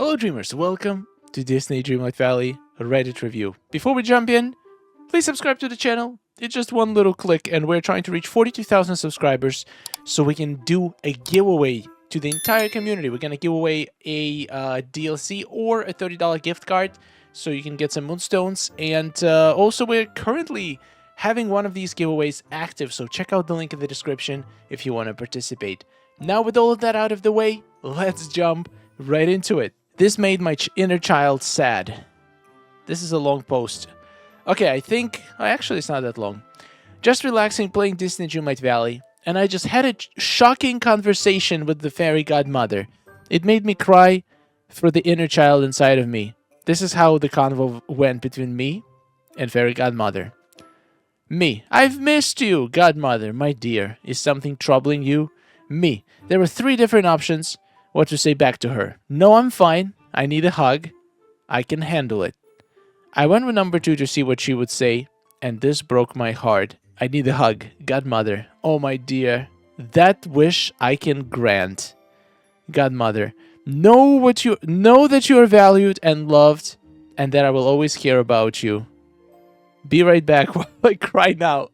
Hello Dreamers, welcome to Disney Dreamlight Valley Reddit review. Before we jump in, please subscribe to the channel. It's just one little click and we're trying to reach 42,000 subscribers so we can do a giveaway to the entire community. We're going to give away a DLC or a $30 gift card so you can get some moonstones. And also we're currently having one of these giveaways active, so check out the link in the description if you want to participate. Now with all of that out of the way, let's jump right into it. This made my inner child sad. This is a long post. Okay, I think... actually, it's not that long. Just relaxing, playing Disney Dreamlight Valley, and I just had a shocking conversation with the fairy godmother. It made me cry for the inner child inside of me. This is how the convo went between me and fairy godmother. Me. I've missed you, godmother, my dear. Is something troubling you? Me. There were 3 different options. What to say back to her. No, I'm fine. I need a hug. I can handle it. I went with number 2 to see what she would say, and this broke my heart. I need a hug. Godmother. Oh, my dear. That wish I can grant. Godmother. Know that you are valued and loved, and that I will always care about you. Be right back while I cry now.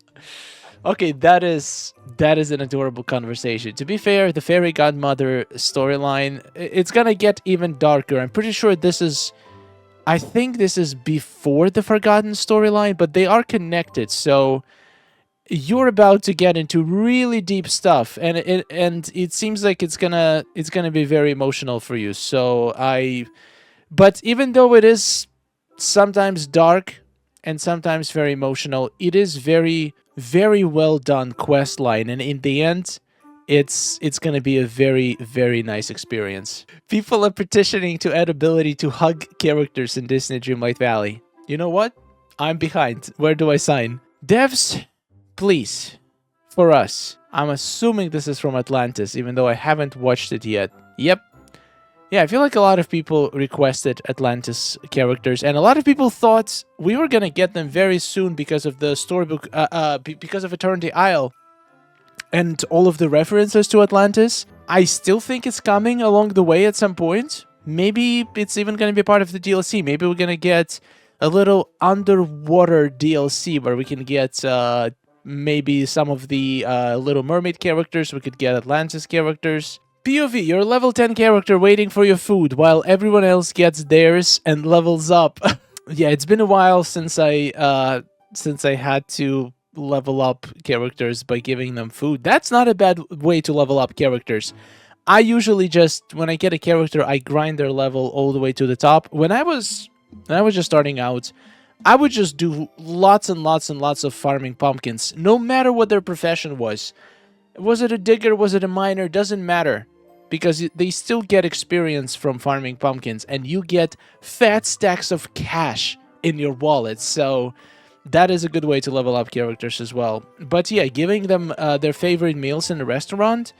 Okay, that is an adorable conversation. To be fair, the fairy godmother storyline, it's gonna get even darker. I'm pretty sure I think this is before the Forgotten storyline, but they are connected. So you're about to get into really deep stuff, and it seems like it's gonna be very emotional for you. But even though it is sometimes dark and sometimes very emotional, it is very, very well done quest line, and in the end it's gonna be a very, very nice experience. People are petitioning to add ability to hug characters in Disney Dreamlight Valley. You know what? I'm behind. Where do I sign? Devs, please, for us. I'm assuming this is from Atlantis, even though I haven't watched it yet. Yep. Yeah, I feel like a lot of people requested Atlantis characters, and a lot of people thought we were gonna get them very soon because of the storybook, because of Eternity Isle, and all of the references to Atlantis. I still think it's coming along the way at some point. Maybe it's even gonna be part of the DLC. Maybe we're gonna get a little underwater DLC where we can get maybe some of the Little Mermaid characters. We could get Atlantis characters. POV, you're a level 10 character waiting for your food while everyone else gets theirs and levels up. Yeah, it's been a while since I had to level up characters by giving them food. That's not a bad way to level up characters. I usually just, when I get a character, I grind their level all the way to the top. When I was just starting out, I would just do lots and lots and lots of farming pumpkins, no matter what their profession was. Was it a digger? Was it a miner? Doesn't matter. Because they still get experience from farming pumpkins. And you get fat stacks of cash in your wallet. So that is a good way to level up characters as well. But yeah, giving them their favorite meals in a restaurant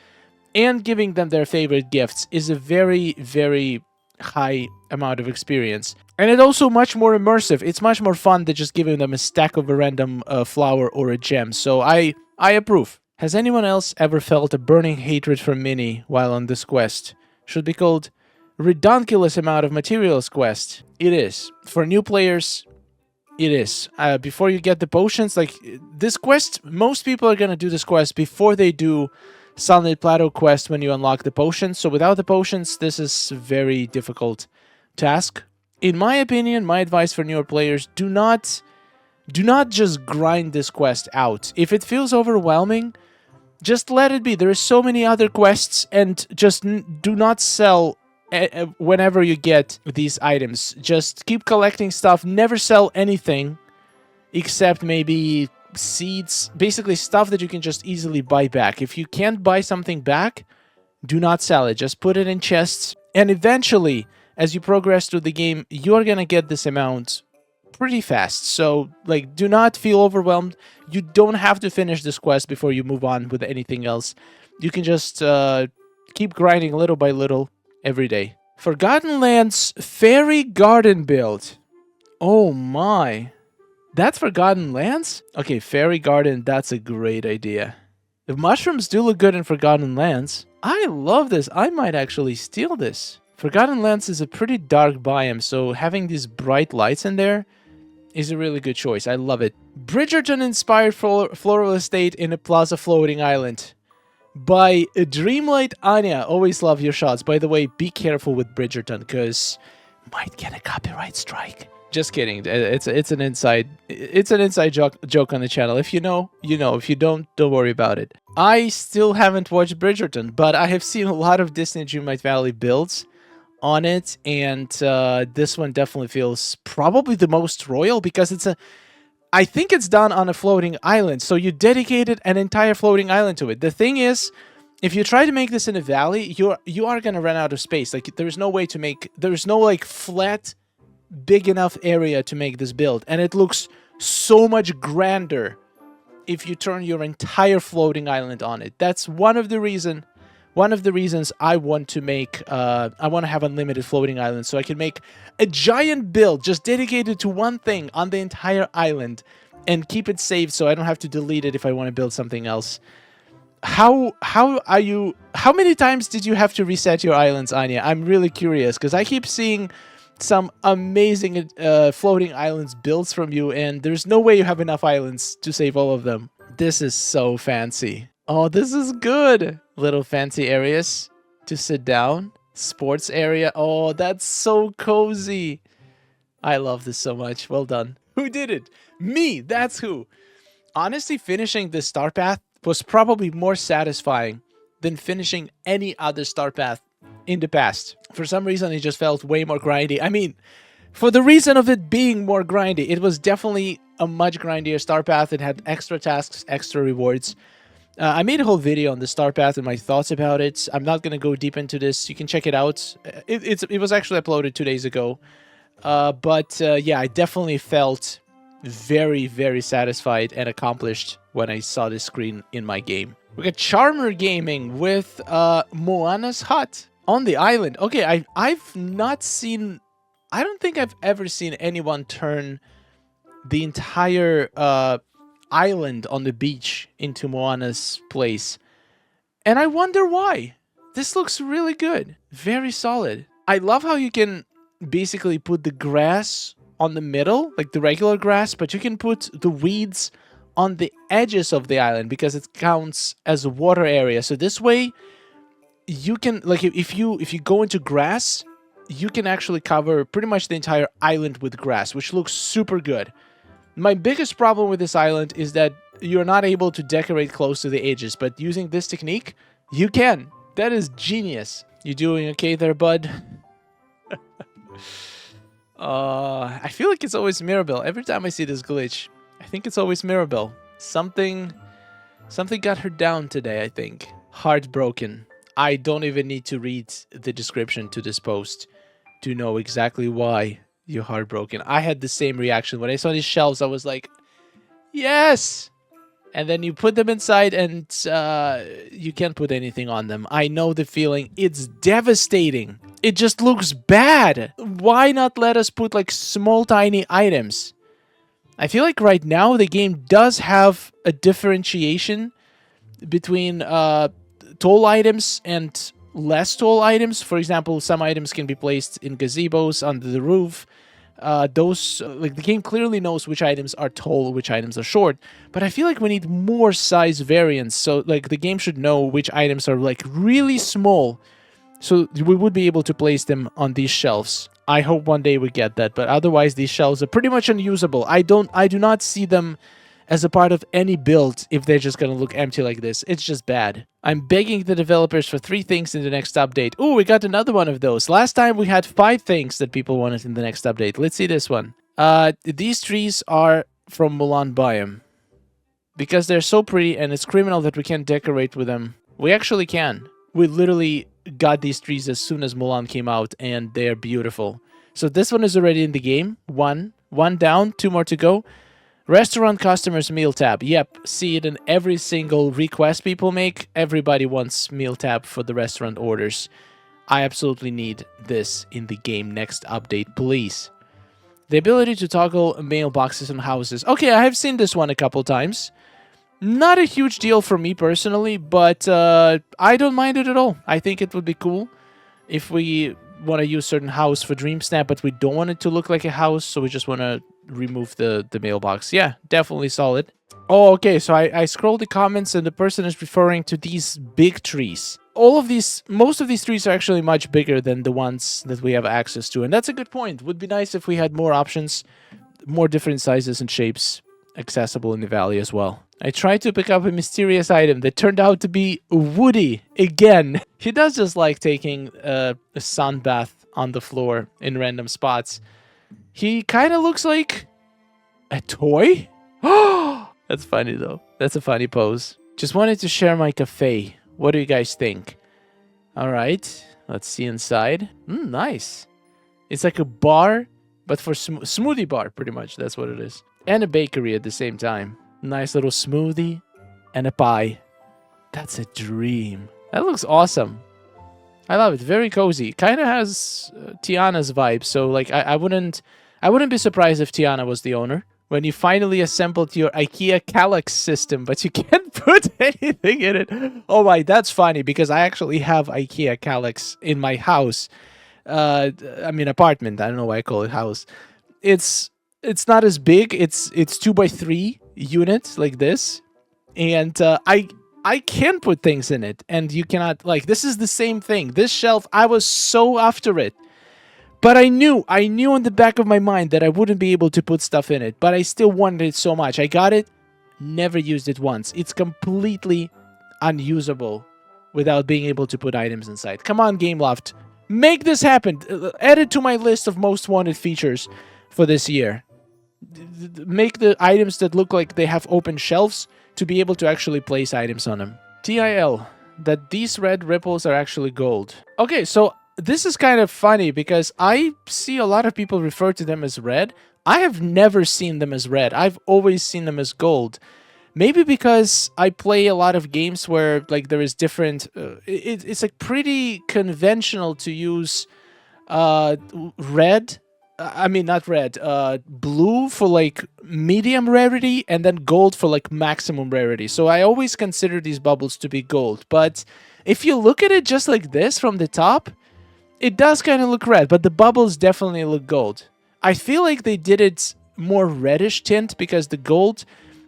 and giving them their favorite gifts is a very, very high amount of experience. And it's also much more immersive. It's much more fun than just giving them a stack of a random flower or a gem. So I approve. Has anyone else ever felt a burning hatred for Minnie while on this quest? Should be called Redonkulous Amount of Materials quest. It is. For new players, it is. Before you get the potions, like this quest, most people are gonna do this quest before they do Sunlit Plateau quest when you unlock the potions. So without the potions, this is a very difficult task. In my opinion, my advice for newer players, do not just grind this quest out. If it feels overwhelming, just let it be. There are so many other quests, and just do not sell whenever you get these items. Just keep collecting stuff. Never sell anything except maybe seeds. Basically stuff that you can just easily buy back. If you can't buy something back, do not sell it. Just put it in chests. And eventually, as you progress through the game, you're gonna get this amount pretty fast. So, like, do not feel overwhelmed. You don't have to finish this quest before you move on with anything else. You can just keep grinding little by little every day. Forgotten Lands Fairy Garden build. Oh my. That's Forgotten Lands? Okay, Fairy Garden, that's a great idea. The mushrooms do look good in Forgotten Lands. I love this. I might actually steal this. Forgotten Lands is a pretty dark biome, so having these bright lights in there is a really good choice. I love it. Bridgerton-inspired floral estate in a plaza floating island. By Dreamlight Anya. Always love your shots. By the way, be careful with Bridgerton, because might get a copyright strike. Just kidding. It's an inside joke on the channel. If you know, you know. If you don't worry about it. I still haven't watched Bridgerton, but I have seen a lot of Disney Dreamlight Valley builds on it, and this one definitely feels probably the most royal, because it's a... I think it's done on a floating island, so you dedicated an entire floating island to it. The thing is, if you try to make this in a valley, you are gonna run out of space. Like, there's no way to make... There's no, like, flat, big enough area to make this build, and it looks so much grander if you turn your entire floating island on it. That's one of the reasons I want to make, I want to have unlimited floating islands, so I can make a giant build just dedicated to one thing on the entire island and keep it saved so I don't have to delete it if I want to build something else. How many times did you have to reset your islands, Anya? I'm really curious, because I keep seeing some amazing floating islands builds from you, and there's no way you have enough islands to save all of them. This is so fancy. Oh, this is good. Little fancy areas to sit down. Sports area. Oh, that's so cozy. I love this so much. Well done. Who did it? Me. That's who. Honestly, finishing this star path was probably more satisfying than finishing any other star path in the past. For some reason, it just felt way more grindy. I mean, for the reason of it being more grindy, it was definitely a much grindier star path. It had extra tasks, extra rewards. I made a whole video on the star path and my thoughts about it. I'm not going to go deep into this. You can check it out. It was actually uploaded 2 days ago. Yeah, I definitely felt very, very satisfied and accomplished when I saw this screen in my game. We got Charmer Gaming with Moana's hut on the island. Okay, I've not seen... I don't think I've ever seen anyone turn the entire island on the beach into Moana's place. And I wonder why. This looks really good. Very solid. I love how you can basically put the grass on the middle, like the regular grass, but you can put the weeds on the edges of the island because it counts as a water area. So this way, you can, like, if you go into grass, you can actually cover pretty much the entire island with grass, which looks super good. My biggest problem with this island is that you're not able to decorate close to the edges, but using this technique, you can. That is genius. You doing okay there, bud? I feel like it's always Mirabelle. Every time I see this glitch, I think it's always Mirabelle. Something got her down today, I think. Heartbroken. I don't even need to read the description to this post to know exactly why you're heartbroken. I had the same reaction. When I saw these shelves, I was like, yes! And then you put them inside and you can't put anything on them. I know the feeling. It's devastating. It just looks bad. Why not let us put like small, tiny items? I feel like right now the game does have a differentiation between tall items and less tall items. For example, some items can be placed in gazebos under the roof. Like the game clearly knows which items are tall, which items are short, but I feel like we need more size variance. So like the game should know which items are like really small, so we would be able to place them on these shelves. I hope one day we get that, but otherwise these shelves are pretty much unusable. I do not see them as a part of any build if they're just gonna look empty like this. It's just bad. I'm begging the developers for 3 things in the next update. Oh, we got another one of those. Last time we had 5 things that people wanted in the next update. Let's see this one. These trees are from Mulan biome. Because they're so pretty and it's criminal that we can't decorate with them. We actually can. We literally got these trees as soon as Mulan came out and they're beautiful. So this one is already in the game. One down, 2 more to go. Restaurant customers meal tab. Yep, see it in every single request people make. Everybody wants meal tab for the restaurant orders. I absolutely need this in the game next update, please. The ability to toggle mailboxes and houses. Okay, I have seen this one a couple times. Not a huge deal for me personally, but I don't mind it at all. I think it would be cool if we want to use certain house for Dream Snap, but we don't want it to look like a house, so we just want to remove the mailbox. Yeah, definitely solid. Oh, okay, so I scrolled the comments and the person is referring to these big trees. Most of these trees are actually much bigger than the ones that we have access to, and that's a good point. Would be nice if we had more options, more different sizes and shapes accessible in the valley as well. I tried to pick up a mysterious item that turned out to be Woody again. He does just like taking a sun bath on the floor in random spots. He kind of looks like a toy. That's funny though. That's a funny pose. Just wanted to share my cafe. What do you guys think? All right, let's see inside. Nice. It's like a bar, but for smoothie bar, pretty much. That's what it is. And a bakery at the same time. Nice little smoothie and a pie. That's a dream. That looks awesome. I love it. Very cozy. Kind of has Tiana's vibe. So like, I wouldn't be surprised if Tiana was the owner. When you finally assembled your IKEA Kallax system, but you can't put anything in it. Oh my, that's funny because I actually have IKEA Kallax in my house. I mean apartment. I don't know why I call it house. It's not as big. It's 2x3 units like this, and I can put things in it, and you cannot. Like, this is the same thing. This shelf, I was so after it. But I knew in the back of my mind that I wouldn't be able to put stuff in it. But I still wanted it so much. I got it, never used it once. It's completely unusable without being able to put items inside. Come on, Gameloft. Make this happen. Add it to my list of most wanted features for this year. Make the items that look like they have open shelves to be able to actually place items on them. TIL, that these red ripples are actually gold. Okay, so this is kind of funny because I see a lot of people refer to them as red. I have never seen them as red. I've always seen them as gold. Maybe because I play a lot of games where like there is different... it's like pretty conventional to use red... I mean, not red. Blue for like medium rarity and then gold for like maximum rarity. So I always consider these bubbles to be gold. But if you look at it just like this from the top... it does kind of look red, but the bubbles definitely look gold. I feel like they did it more reddish tint because the gold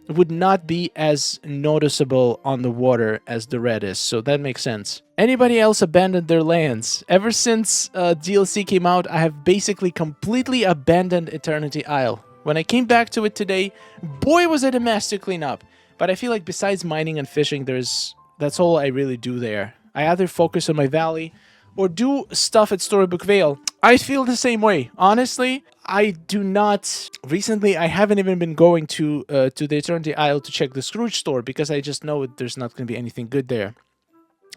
would not be as noticeable on the water as the red is, so that makes sense. Anybody else abandoned their lands? Ever since DLC came out, I have basically completely abandoned Eternity Isle. When I came back to it today, boy was it a mess to clean up. But I feel like besides mining and fishing, that's all I really do there. I either focus on my valley or do stuff at Storybook Vale. I feel the same way. Honestly, I do not... Recently, I haven't even been going to the Eternity Isle to check the Scrooge store because I just know there's not going to be anything good there.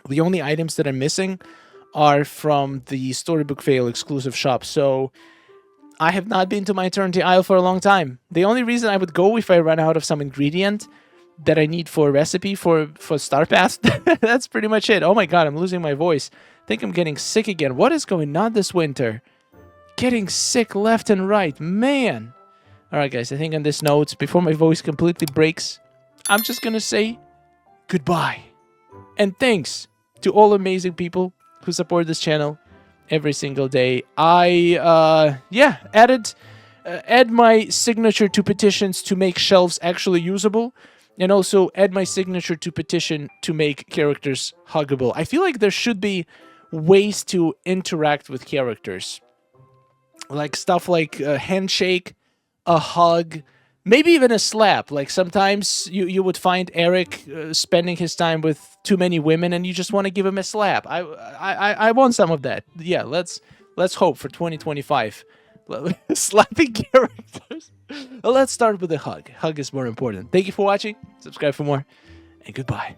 The only items that I'm missing are from the Storybook Vale exclusive shop, so I have not been to my Eternity Isle for a long time. The only reason I would go if I run out of some ingredient that I need for a recipe for Star Pass, that's pretty much it. Oh my god, I'm losing my voice. I think I'm getting sick again. What is going on this winter? Getting sick left and right. Man. Alright guys, I think on this note, before my voice completely breaks, I'm just gonna say goodbye. And thanks to all amazing people who support this channel every single day. I, add my signature to petitions to make shelves actually usable. And also add my signature to petition to make characters huggable. I feel like there should be ways to interact with characters. Like stuff like a handshake, a hug, maybe even a slap. Like sometimes you would find Eric spending his time with too many women and you just want to give him a slap. I want some of that. Yeah, let's hope for 2025. Slapping characters. Well, let's start with a hug. Hug is more important. Thank you for watching. Subscribe for more. And goodbye.